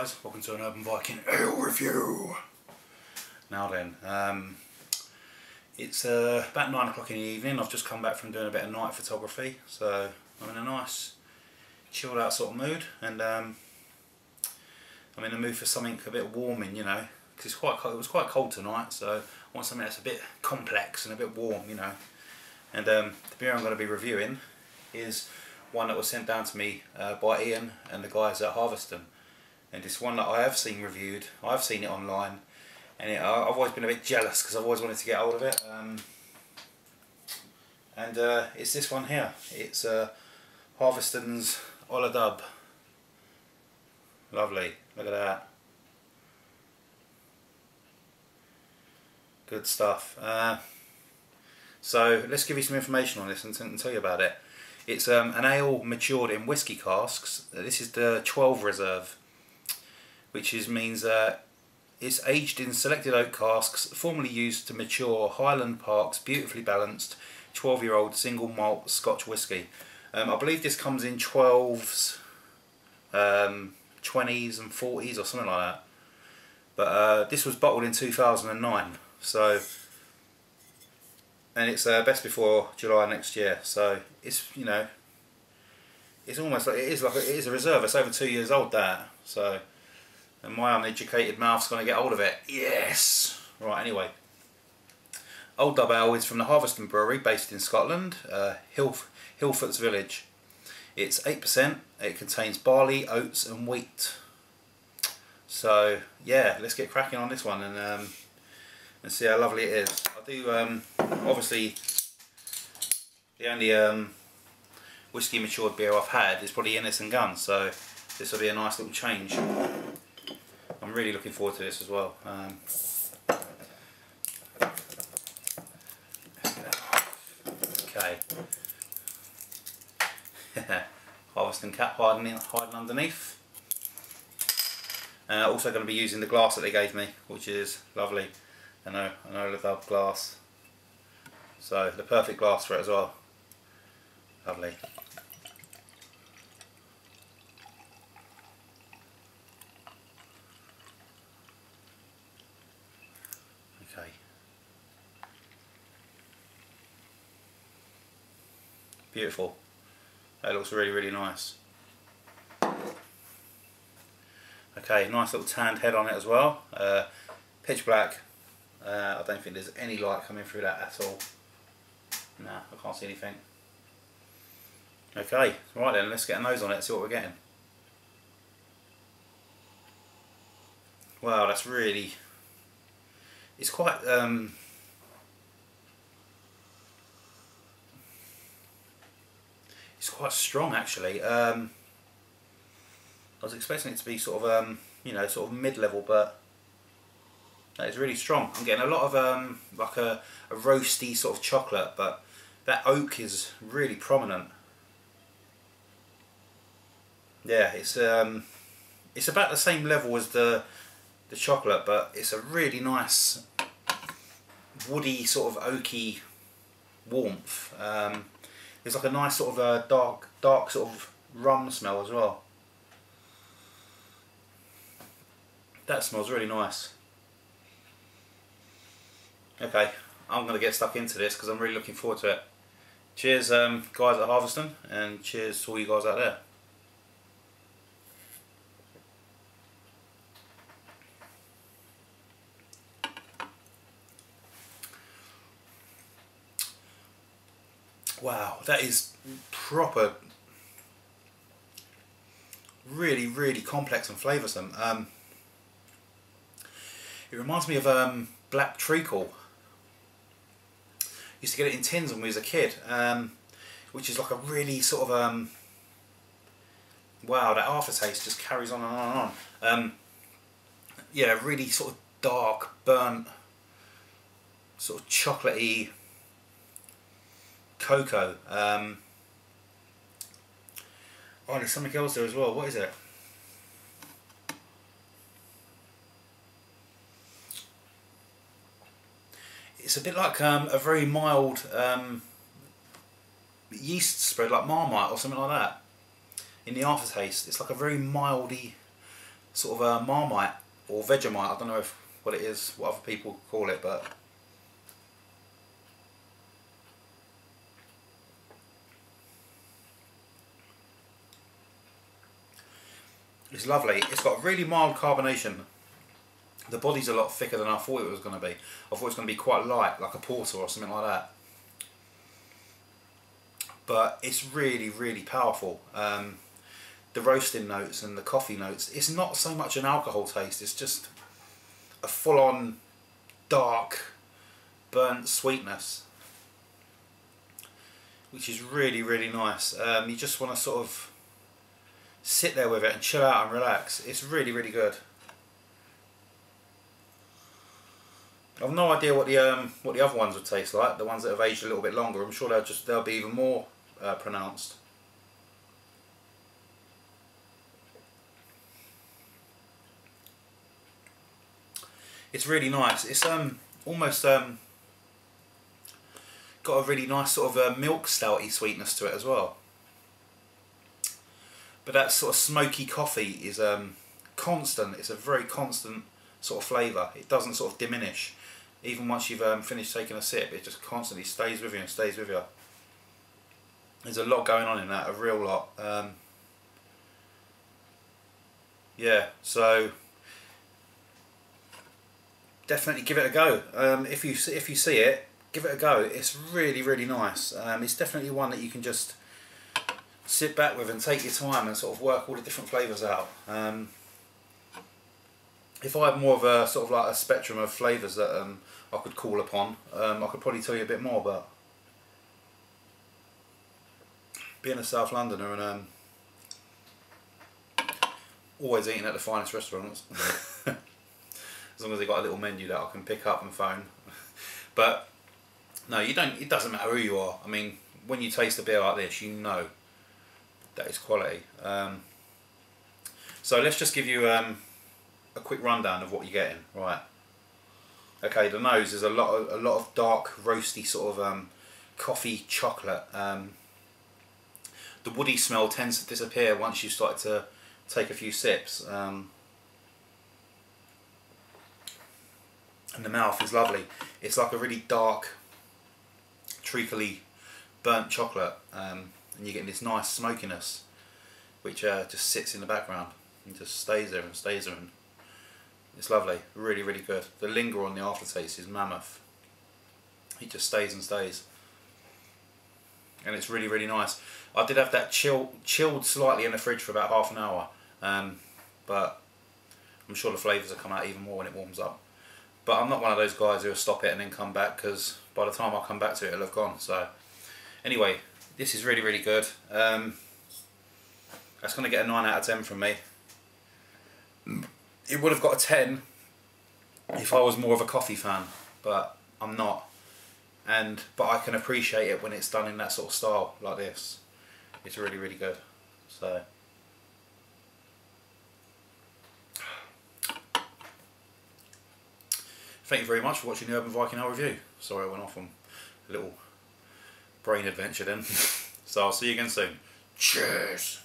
guys, welcome to an Urban Viking ale review. Now then, it's about 9 o'clock in the evening. I've just come back from doing a bit of night photography, so I'm in a nice chilled out sort of mood, and I'm in the mood for something a bit warming, you know, because it was quite cold tonight, so I want something that's a bit complex and a bit warm, you know. And the beer I'm going to be reviewing is one that was sent down to me by Ian and the guys at Harviestoun, and it's one that I have seen reviewed. I've seen it online, and I've always been a bit jealous because I've always wanted to get hold of it. It's this one here. It's Harviestoun's Dubh. Lovely. Look at that. Good stuff. So let's give you some information on this and tell you about it. It's an ale matured in whiskey casks. This is the 12 reserve, which means it's aged in selected oak casks formerly used to mature Highland Park's beautifully balanced 12-year-old single malt Scotch whisky. I believe this comes in 12s, 20s and 40s or something like that. But this was bottled in 2009, so, and it's best before July next year. So it's, you know, it's almost like it is a reserve. It's over 2 years old, that. So, and my uneducated mouth's going to get hold of it. Yes. Right. Anyway, Dubh Ale is from the Harviestoun Brewery, based in Scotland, Hillfoot's Village. It's 8%. It contains barley, oats, and wheat. So yeah, let's get cracking on this one and see how lovely it is. I do obviously the only whiskey matured beer I've had is probably Innis and Guns, so this will be a nice little change. I'm really looking forward to this as well. Okay. Harviestoun cap hiding underneath. Also going to be using the glass that they gave me, which is lovely. I know the Dubh glass. So the perfect glass for it as well. Lovely. Okay. Beautiful. That looks really, really nice. Okay, nice little tanned head on it as well. Pitch black. I don't think there's any light coming through that at all. Nah, I can't see anything. Okay, right then, let's get a nose on it, see what we're getting. Wow, that's really... It's quite... It's quite strong, actually. I was expecting it to be sort of, you know, sort of mid-level, but that is really strong. I'm getting a lot of like a roasty sort of chocolate, but that oak is really prominent. Yeah, it's about the same level as the chocolate, but it's a really nice woody sort of oaky warmth. There's like a nice sort of dark sort of rum smell as well. That smells really nice. Okay, I'm going to get stuck into this because I'm really looking forward to it. Cheers guys at Harviestoun, and cheers to all you guys out there. Wow, that is proper, really, really complex and flavoursome. It reminds me of black treacle. Used to get it in tins when we was a kid, which is like a really sort of wow, that aftertaste just carries on and on and on. Yeah, really sort of dark, burnt, sort of chocolatey cocoa. Oh, there's something else there as well. What is it? It's a bit like a very mild yeast spread, like Marmite or something like that. In the aftertaste, it's like a very mildy sort of a Marmite or Vegemite. I don't know what it is, what other people call it, but it's lovely. It's got really mild carbonation. The body's a lot thicker than I thought it was going to be. I thought it was going to be quite light, like a porter or something like that. But it's really, really powerful. The roasting notes and the coffee notes, it's not so much an alcohol taste, it's just a full-on dark burnt sweetness, which is really, really nice. You just want to sort of sit there with it and chill out and relax. It's really, really good. I've no idea what the other ones would taste like, the ones that have aged a little bit longer. I'm sure they'll be even more pronounced. It's really nice. It's almost got a really nice sort of milk stouty sweetness to it as well. But that sort of smoky coffee is constant. It's a very constant sort of flavour. It doesn't sort of diminish. Even once you've finished taking a sip, it just constantly stays with you and stays with you. There's a lot going on in that, a real lot. Yeah, so definitely give it a go. If you see it, give it a go. It's really, really nice. It's definitely one that you can just sit back with and take your time and sort of work all the different flavours out. If I had more of a sort of like a spectrum of flavours that I could call upon, I could probably tell you a bit more, but being a South Londoner and always eating at the finest restaurants, as long as they've got a little menu that I can pick up and phone. But no, you don't. It doesn't matter who you are. I mean, when you taste a beer like this, you know that it's quality. So let's just give you a quick rundown of what you're getting. Right. Okay, the nose is a lot of dark, roasty sort of coffee chocolate. The woody smell tends to disappear once you start to take a few sips. And the mouth is lovely. It's like a really dark, treacly, burnt chocolate, and you're getting this nice smokiness, which just sits in the background and just stays there and stays there, and it's lovely. Really, really good. The linger on the aftertaste is mammoth. It just stays and stays, and it's really, really nice. I did have that chilled slightly in the fridge for about half an hour, but I'm sure the flavours will come out even more when it warms up. But I'm not one of those guys who will stop it and then come back, because by the time I come back to it, it'll have gone. So anyway, this is really, really good. That's going to get a 9 out of 10 from me. It would have got a 10 if I was more of a coffee fan, but I'm not. But I can appreciate it when it's done in that sort of style like this. It's really, really good. So thank you very much for watching the Urban Viking review. Sorry I went off on a little brain adventure then. So I'll see you again soon. Cheers!